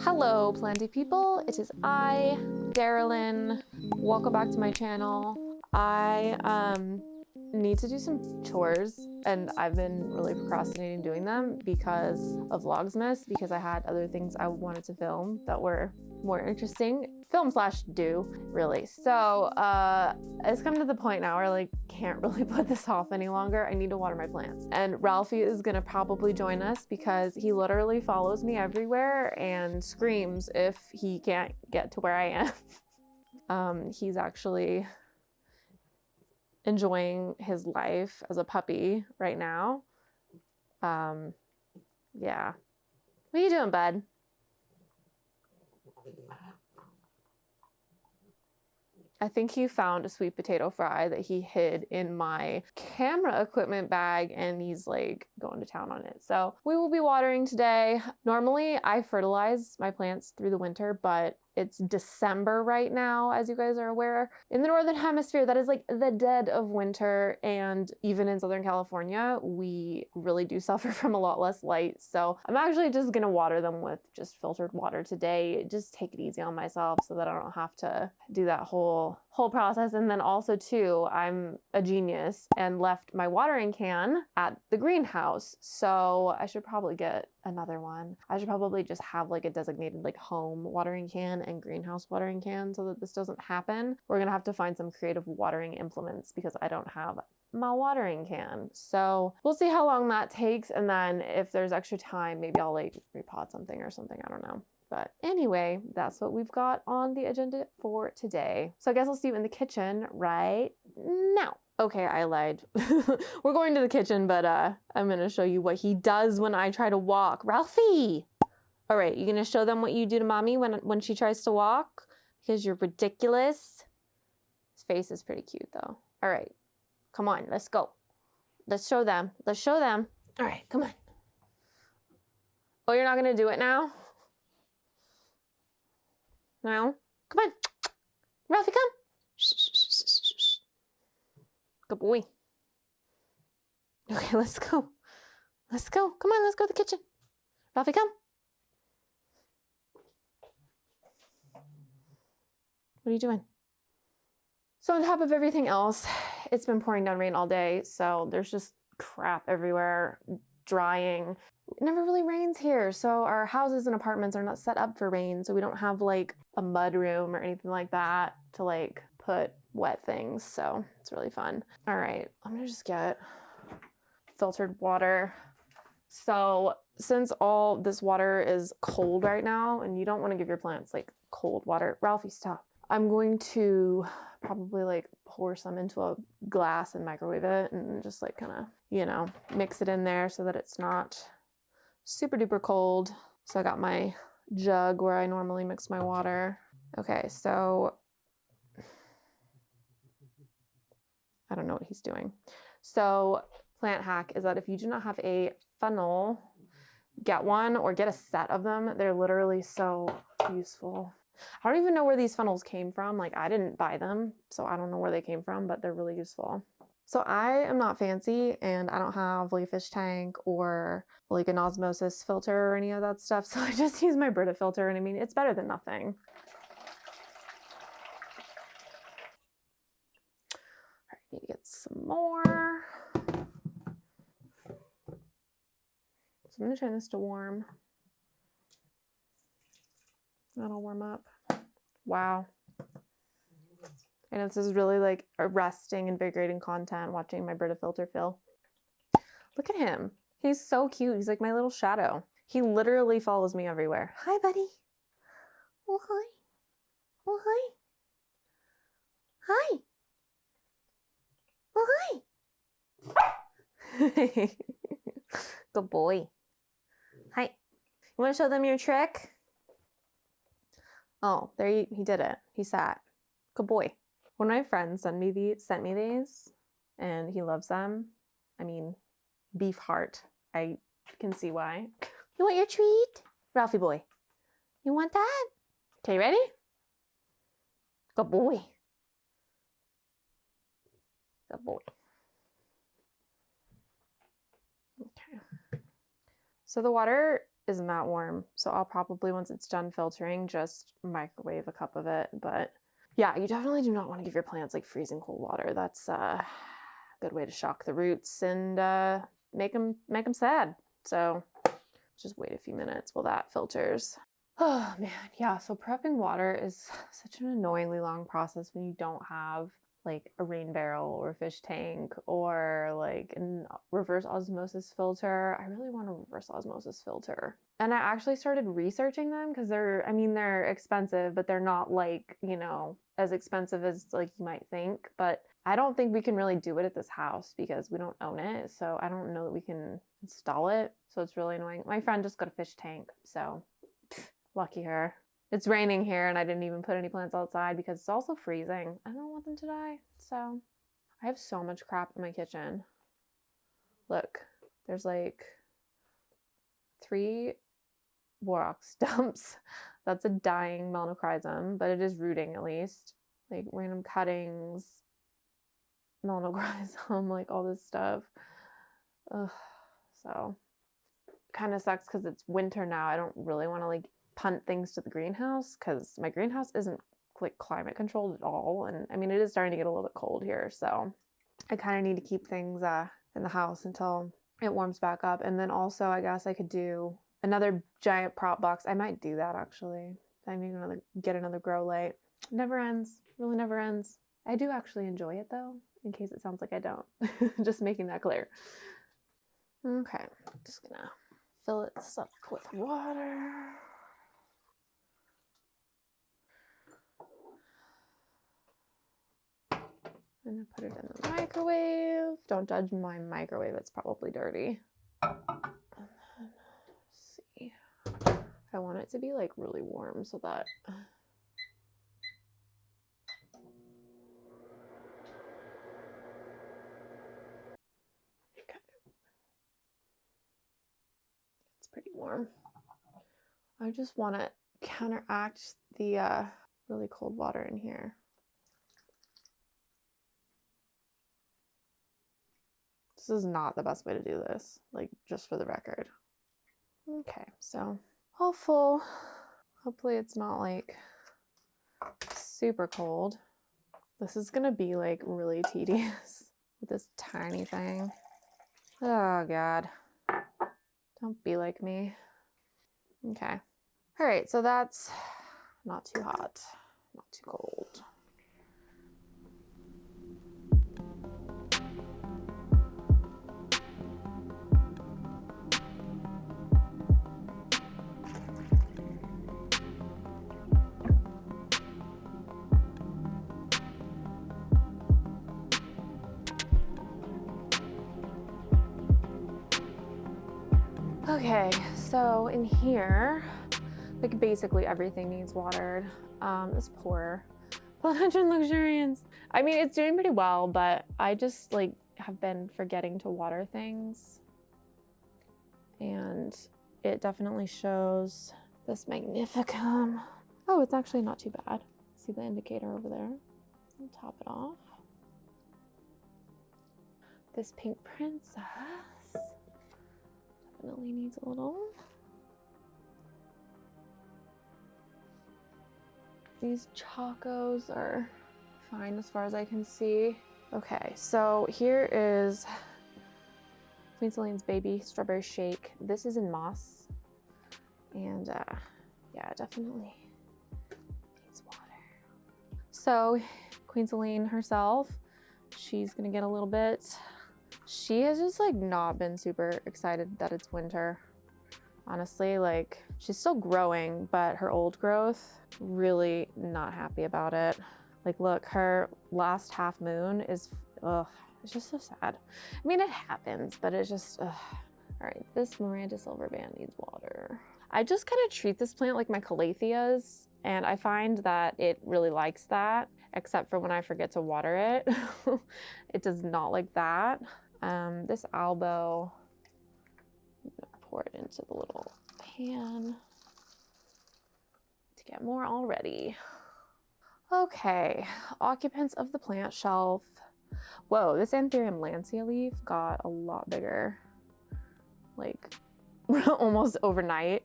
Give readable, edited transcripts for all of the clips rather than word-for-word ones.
Hello, planty people. It is I, Darylyn. Welcome back to my channel. I need to do some chores, and I've been really procrastinating doing them because of Vlogmas, because I had other things I wanted to film that were more interesting. Film slash do, really. So it's come to the point now where I like can't really put this off any longer. I need to water my plants. And Ralphie is gonna probably join us because he literally follows me everywhere and screams if he can't get to where I am. He's actually enjoying his life as a puppy right now. Yeah. What are you doing, bud? I think he found a sweet potato fry that he hid in my camera equipment bag, and he's like going to town on it. So we will be watering today. Normally I fertilize my plants through the winter, but it's December right now, as you guys are aware. In the Northern Hemisphere, that is like the dead of winter. And even in Southern California, we really do suffer from a lot less light. So I'm actually just gonna water them with just filtered water today. Just take it easy on myself so that I don't have to do that whole process. And then also too, I'm a genius and left my watering can at the greenhouse. So I should probably get another one. I should probably just have like a designated like home watering can and greenhouse watering can so that this doesn't happen. We're gonna have to find some creative watering implements because I don't have my watering can. So we'll see how long that takes, and then if there's extra time, maybe I'll like repot something or something, I don't know. But anyway, that's what we've got on the agenda for today. So I guess I'll see you in the kitchen right now. Okay, I lied. We're going to the kitchen, but I'm gonna show you what he does when I try to walk. Ralphie! All right, you gonna show them what you do to mommy when she tries to walk? Because you're ridiculous. His face is pretty cute though. All right, come on, let's go. Let's show them. Let's show them. All right, come on. Oh, you're not gonna do it now? No? Come on. Ralphie, come. Shh, shh, shh, shh, shh. Good boy. Okay, let's go. Let's go. Come on, let's go to the kitchen. Ralphie, come. What are you doing? So on top of everything else, it's been pouring down rain all day, so there's just crap everywhere, drying. It never really rains here, so our houses and apartments are not set up for rain, so we don't have like a mud room or anything like that to like put wet things, so it's really fun. All right, I'm gonna just get filtered water. So since all this water is cold right now, and you don't want to give your plants like cold water, Ralphie, stop. I'm going to probably like pour some into a glass and microwave it and just like kind of, you know, mix it in there so that it's not super duper cold. So I got my jug where I normally mix my water. Okay, so I don't know what he's doing. So plant hack is that if you do not have a funnel, get one or get a set of them. They're literally so useful. I don't even know where these funnels came from. Like, I didn't buy them, so I don't know where they came from, but they're really useful. So I am not fancy, and I don't have like a fish tank or like an osmosis filter or any of that stuff. So I just use my Brita filter, and I mean, it's better than nothing. All right, need to get some more. So I'm gonna turn this to warm. That'll warm up. Wow. I know this is really like arresting, invigorating content, watching my Brita filter fill. Look at him. He's so cute. He's like my little shadow. He literally follows me everywhere. Hi, buddy. Oh, hi. Oh, hi. Hi. Oh, hi. Good boy. Hi. You want to show them your trick? Oh, there he did it. He sat. Good boy. One of my friends sent me these, and he loves them. I mean, beef heart. I can see why. You want your treat? Ralphie boy. You want that? Okay, ready? Good boy. Good boy. Okay. So the water isn't that warm. So I'll probably, once it's done filtering, just microwave a cup of it. But yeah, you definitely do not want to give your plants like freezing cold water. That's a good way to shock the roots and make them sad. So just wait a few minutes while that filters. Oh man, yeah, so prepping water is such an annoyingly long process when you don't have like a rain barrel or a fish tank or like a reverse osmosis filter. I really want a reverse osmosis filter. And I actually started researching them because they're expensive, but they're not like, you know, as expensive as like you might think. But I don't think we can really do it at this house because we don't own it. So I don't know that we can install it. So it's really annoying. My friend just got a fish tank, so lucky her. It's raining here and I didn't even put any plants outside because it's also freezing. I don't want them to die. So I have so much crap in my kitchen. Look, there's like 3 borax stumps. That's a dying melanochrysum, but it is rooting at least. Like random cuttings, melanochrysum, like all this stuff. Ugh. So kind of sucks because it's winter now. I don't really want to like punt things to the greenhouse because my greenhouse isn't like climate controlled at all. And I mean, it is starting to get a little bit cold here. So I kind of need to keep things in the house until it warms back up. And then also I guess I could do another giant prop box. I might do that actually. I need to get another grow light. Never ends, really never ends. I do actually enjoy it though, in case it sounds like I don't. Just making that clear. Okay, just gonna fill it up with water. I'm gonna put it in the microwave. Don't judge my microwave, it's probably dirty. And then, let's see. I want it to be like really warm so that it's pretty warm. I just want to counteract the really cold water in here. This is not the best way to do this, like just for the record. Okay, so all full. Hopefully it's not like super cold. This is gonna be like really tedious with this tiny thing. Oh God, don't be like me. Okay, all right, so that's not too hot, not too cold. Okay, so in here, like basically everything needs watered. This poor philodendron luxurians. I mean, it's doing pretty well, but I just like have been forgetting to water things. And it definitely shows. This magnificum. Oh, it's actually not too bad. See the indicator over there? I'll top it off. This pink princess definitely needs a little. These chacos are fine as far as I can see. Okay, so here is Queen Celine's baby strawberry shake. This is in moss. And yeah, definitely needs water. So Queen Celine herself, she's gonna get a little bit. She has just like not been super excited that it's winter. Honestly, like she's still growing, but her old growth, really not happy about it. Like look, her last half moon is, ugh, it's just so sad. I mean, it happens, but it's just, ugh. All right, this Miranda Silverband needs water. I just kind of treat this plant like my calatheas, and I find that it really likes that, except for when I forget to water it. It does not like that. This albo, I'm gonna pour it into the little pan to get more already. Okay, occupants of the plant shelf. Whoa, this Anthurium lancea leaf got a lot bigger. Like, almost overnight.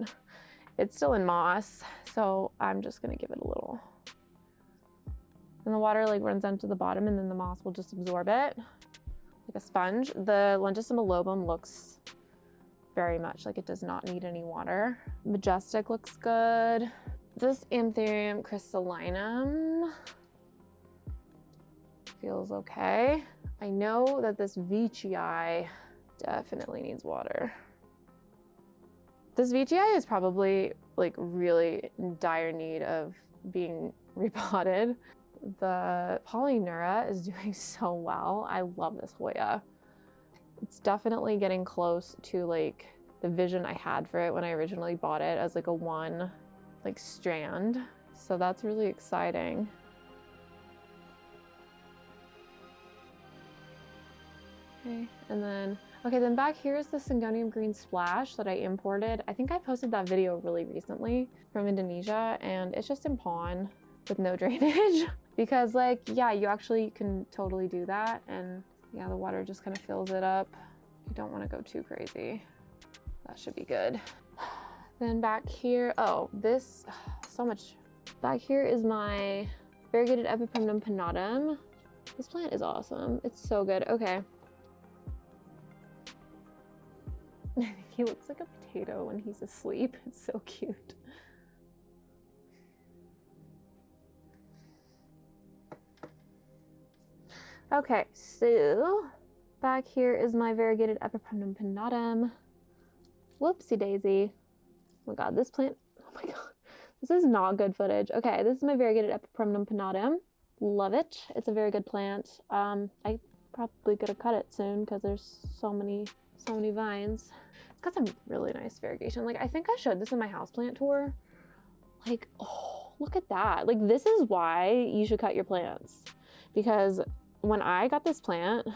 It's still in moss, so I'm just gonna give it a little. And the water like runs down to the bottom, and then the moss will just absorb it like a sponge. The Lentissimal lobum looks very much like it does not need any water. Majestic looks good. This Anthurium crystallinum feels okay. I know that this Veitchii definitely needs water. This Veitchii is probably like really in dire need of being repotted. The Polyneura is doing so well. I love this Hoya. It's definitely getting close to like the vision I had for it when I originally bought it as like a one like strand. So that's really exciting. Okay, and then back here is the Syngonium green splash that I imported. I think I posted that video really recently from Indonesia, and it's just in pond with no drainage. Because like, yeah, you actually can totally do that. And yeah, the water just kind of fills it up. You don't want to go too crazy. That should be good. Then back here, oh, this, so much. Back here is my variegated Epipremnum pinnatum. This plant is awesome. It's so good. Okay. He looks like a potato when he's asleep. It's so cute. Okay, so back here is my variegated Epipremnum pinnatum. Whoopsie daisy. Oh my god, this plant, oh my god. This is not good footage. Okay, this is my variegated Epipremnum pinnatum. Love it. It's a very good plant. I probably gonna cut it soon because there's so many vines. It's got some really nice variegation. Like, I think I showed this in my houseplant tour. Like, oh, look at that. Like, this is why you should cut your plants. Because when I got this plant,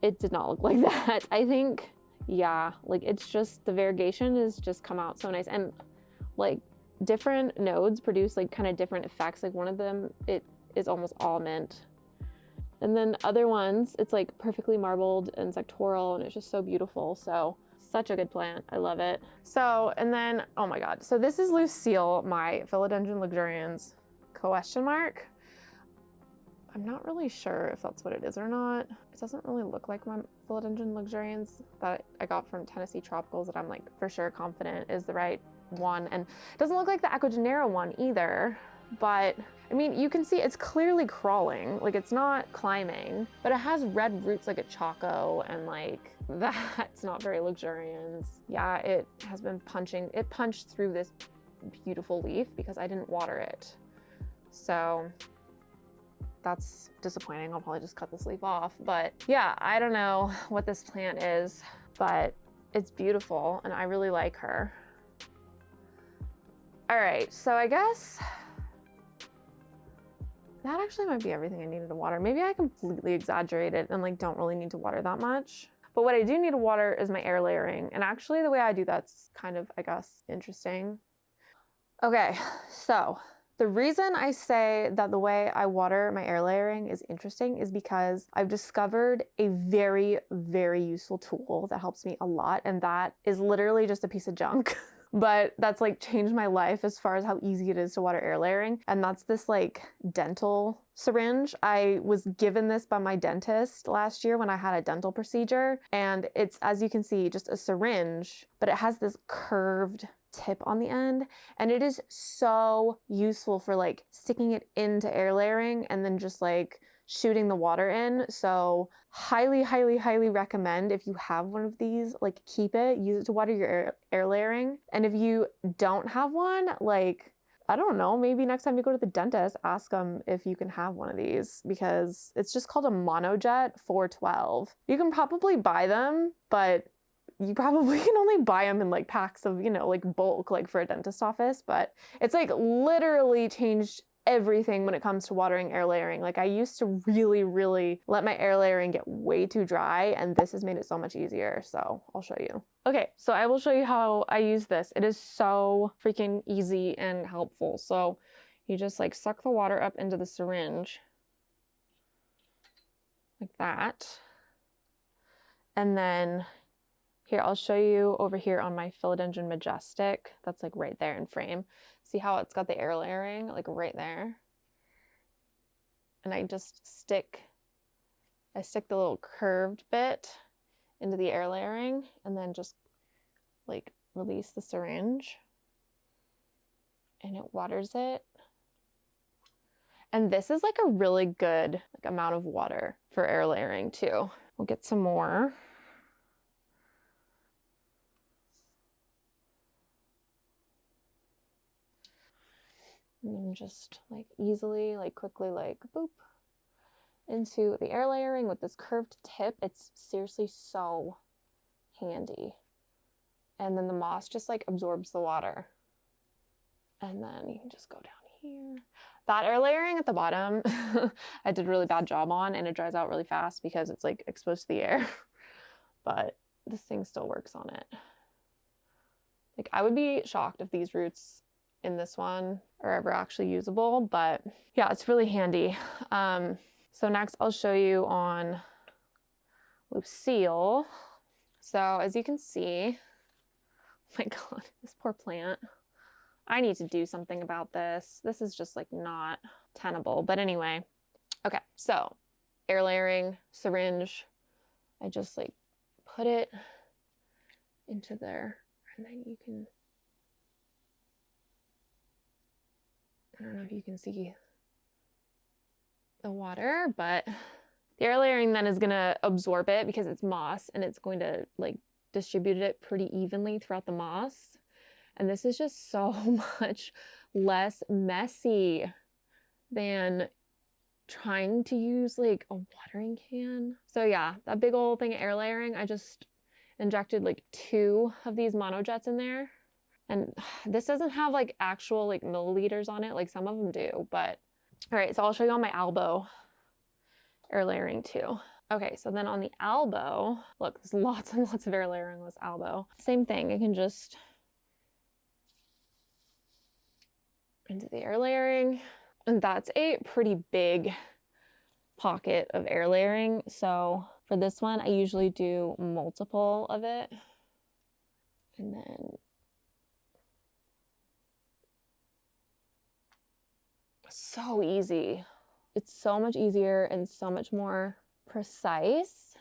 it did not look like that. I think, yeah, like it's just, the variegation has just come out so nice. And like different nodes produce like kind of different effects. Like one of them, it is almost all mint. And then other ones, it's like perfectly marbled and sectoral, and it's just so beautiful. So such a good plant. I love it. So, and then, oh my God. So this is Lucille, my Philodendron luxurians ? I'm not really sure if that's what it is or not. It doesn't really look like my Philodendron luxurians that I got from Tennessee Tropicals that I'm like for sure confident is the right one. And it doesn't look like the Ecogenera one either. But I mean, you can see it's clearly crawling, like it's not climbing, but it has red roots like a Choco, and like that's not very luxurians. Yeah, it has been punching, it punched through this beautiful leaf because I didn't water it. So that's disappointing. I'll probably just cut this leaf off. But yeah, I don't know what this plant is, but it's beautiful and I really like her. All right, so I guess that actually might be everything I needed to water. Maybe I completely exaggerated and like don't really need to water that much. But what I do need to water is my air layering. And actually the way I do that's kind of, I guess, interesting. Okay, so the reason I say that the way I water my air layering is interesting is because I've discovered a very, very useful tool that helps me a lot. And that is literally just a piece of junk. But that's like changed my life as far as how easy it is to water air layering. And that's this like dental syringe. I was given this by my dentist last year when I had a dental procedure. And it's, as you can see, just a syringe, but it has this curved tip on the end. And it is so useful for like sticking it into air layering and then just like shooting the water in. So highly, highly, highly recommend if you have one of these, like keep it, use it to water your air layering. And if you don't have one, like, I don't know, maybe next time you go to the dentist, ask them if you can have one of these because it's just called a Monojet 412. You can probably buy them, but you probably can only buy them in like packs of, you know, like bulk, like for a dentist office, but it's like literally changed everything when it comes to watering air layering. Like I used to really, really let my air layering get way too dry, and this has made it so much easier. So I'll show you. Okay, so I will show you how I use this. It is so freaking easy and helpful. So you just like suck the water up into the syringe like that. And then Here, I'll show you over here on my Philodendron Majestic. That's like right there in frame. See how it's got the air layering like right there? And I stick the little curved bit into the air layering and then just like release the syringe and it waters it. And this is like a really good amount of water for air layering too. We'll get some more. And then just like easily, like quickly, like boop into the air layering with this curved tip. It's seriously so handy. And then the moss just like absorbs the water. And then you can just go down here. That air layering at the bottom, I did a really bad job on, and it dries out really fast because it's like exposed to the air. But this thing still works on it. Like I would be shocked if these roots in this one are ever actually usable, but yeah, it's really handy. So next I'll show you on Lucille. So as you can see, oh my God, this poor plant. I need to do something about this. This is just like not tenable. But anyway, okay, so air layering, syringe. I just like put it into there and then you can, I don't know if you can see the water, but the air layering then is gonna absorb it because it's moss and it's going to like distribute it pretty evenly throughout the moss. And this is just so much less messy than trying to use like a watering can. So yeah, that big old thing of air layering, I just injected like 2 of these monojets in there. And this doesn't have like actual like milliliters on it, like some of them do, but all right, so I'll show you on my elbow air layering too. Okay, so then on the elbow, look, there's lots and lots of air layering on this elbow. Same thing, I can just into the air layering, and that's a pretty big pocket of air layering. So for this one, I usually do multiple of it, and then so easy. It's so much easier and so much more precise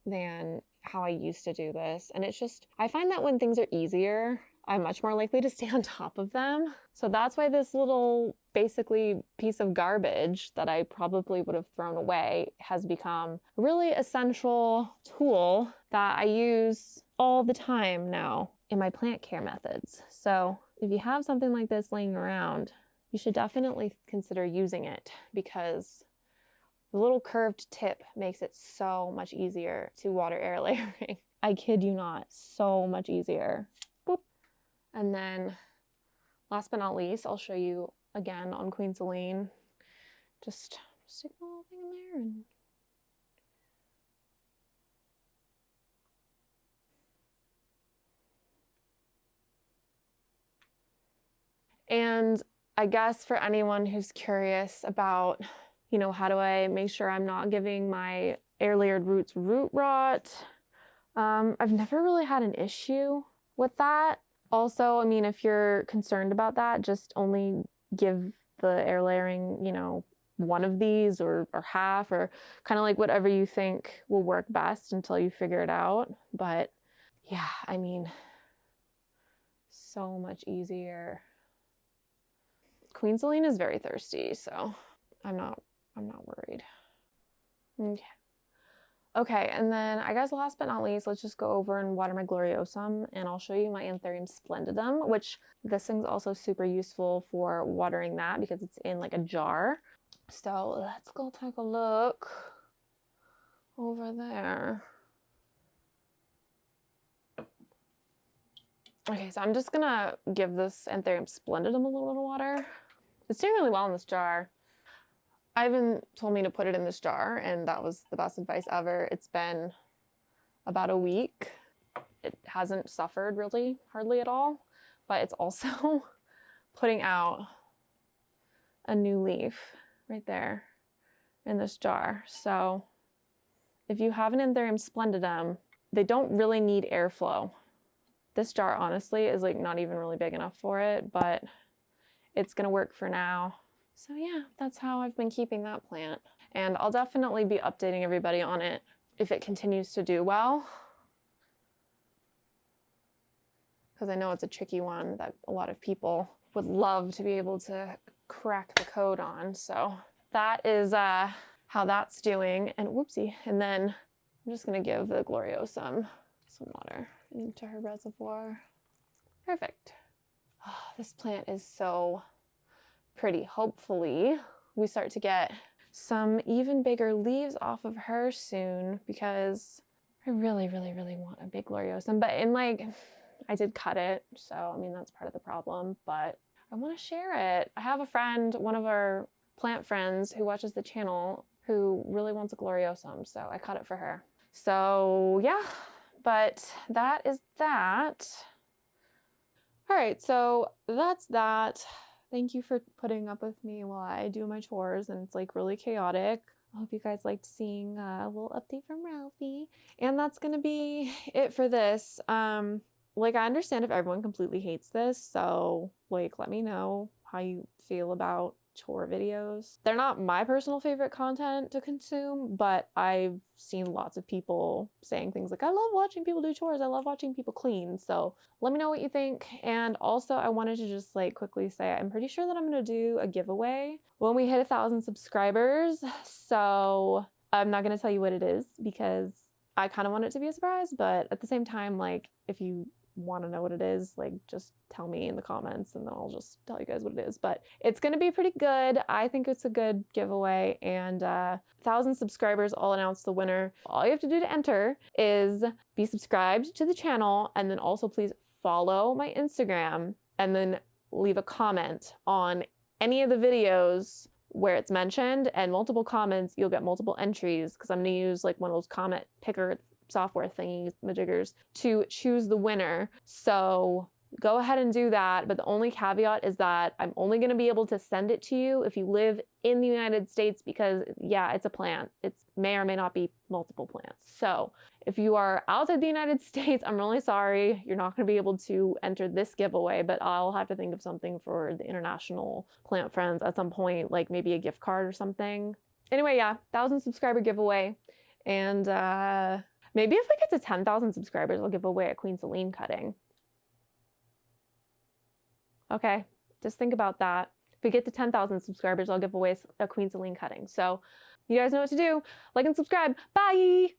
than how I used to do this. And it's just, I find that when things are easier, I'm much more likely to stay on top of them. So that's why this little basically piece of garbage that I probably would have thrown away has become a really essential tool that I use all the time now in my plant care methods. So if you have something like this laying around, you should definitely consider using it because the little curved tip makes it so much easier to water air layering. I kid you not, so much easier. Boop. And then last but not least, I'll show you again on Queen Celine. Just stick the little thing in there. And I guess for anyone who's curious about, you know, how do I make sure I'm not giving my air layered roots root rot? I've never really had an issue with that. Also, I mean, if you're concerned about that, just only give the air layering, you know, one of these or half, or kind of like whatever you think will work best until you figure it out. But yeah, I mean, so much easier. Queen Celine is very thirsty, so I'm not worried. Okay, and then I guess last but not least, let's just go over and water my Gloriosum, and I'll show you my Anthurium splendidum, which this thing's also super useful for watering that because it's in like a jar. So let's go take a look over there. Okay, so I'm just gonna give this Anthurium splendidum a little bit of water. It's doing really well in this jar. Ivan told me to put it in this jar, and that was the best advice ever. It's been about a week. It hasn't suffered really, hardly at all, but it's also putting out a new leaf right there in this jar. So if you have an Anthurium splendidum, they don't really need airflow. This jar honestly is like not even really big enough for it, but it's gonna work for now. So yeah, that's how I've been keeping that plant. And I'll definitely be updating everybody on it if it continues to do well. Because I know it's a tricky one that a lot of people would love to be able to crack the code on. So that is how that's doing. And whoopsie. And then I'm just gonna give the Gloriosum some water into her reservoir. Perfect. Oh, this plant is so pretty. Hopefully we start to get some even bigger leaves off of her soon, because I really, really, really want a big Gloriosum. But in like, I did cut it, so I mean that's part of the problem, but I want to share it. I have a friend, one of our plant friends who watches the channel, who really wants a Gloriosum, so I cut it for her. So yeah, but that is that. All right, so that's that. Thank you for putting up with me while I do my chores and it's like really chaotic. I hope you guys liked seeing a little update from Ralphie. And that's gonna be it for this. Like, I understand if everyone completely hates this, so like let me know how you feel about chore videos. They're not my personal favorite content to consume, but I've seen lots of people saying things like, I love watching people do chores, I love watching people clean. So let me know what you think. And also I wanted to just like quickly say, I'm pretty sure that I'm gonna do a giveaway when we hit 1,000 subscribers. So I'm not gonna tell you what it is because I kind of want it to be a surprise, but at the same time, like, if you want to know what it is, like, just tell me in the comments and then I'll just tell you guys what it is. But it's gonna be pretty good. I think it's a good giveaway, and 1,000 subscribers, I'll announce the winner. All you have to do to enter is be subscribed to the channel, and then also please follow my Instagram, and then leave a comment on any of the videos where it's mentioned, and multiple comments, you'll get multiple entries, because I'm gonna use like one of those comment picker software thingy majiggers to choose the winner. So go ahead and do that. But the only caveat is that I'm only going to be able to send it to you if you live in the United States, because yeah, it's a plant. It may or may not be multiple plants. So if you are outside the United States, I'm really sorry. You're not going to be able to enter this giveaway, but I'll have to think of something for the international plant friends at some point, like maybe a gift card or something. Anyway, yeah, 1,000 subscriber giveaway. And maybe if we get to 10,000 subscribers, I'll give away a Queen Celine cutting. Okay, just think about that. If we get to 10,000 subscribers, I'll give away a Queen Celine cutting. So you guys know what to do. Like and subscribe. Bye!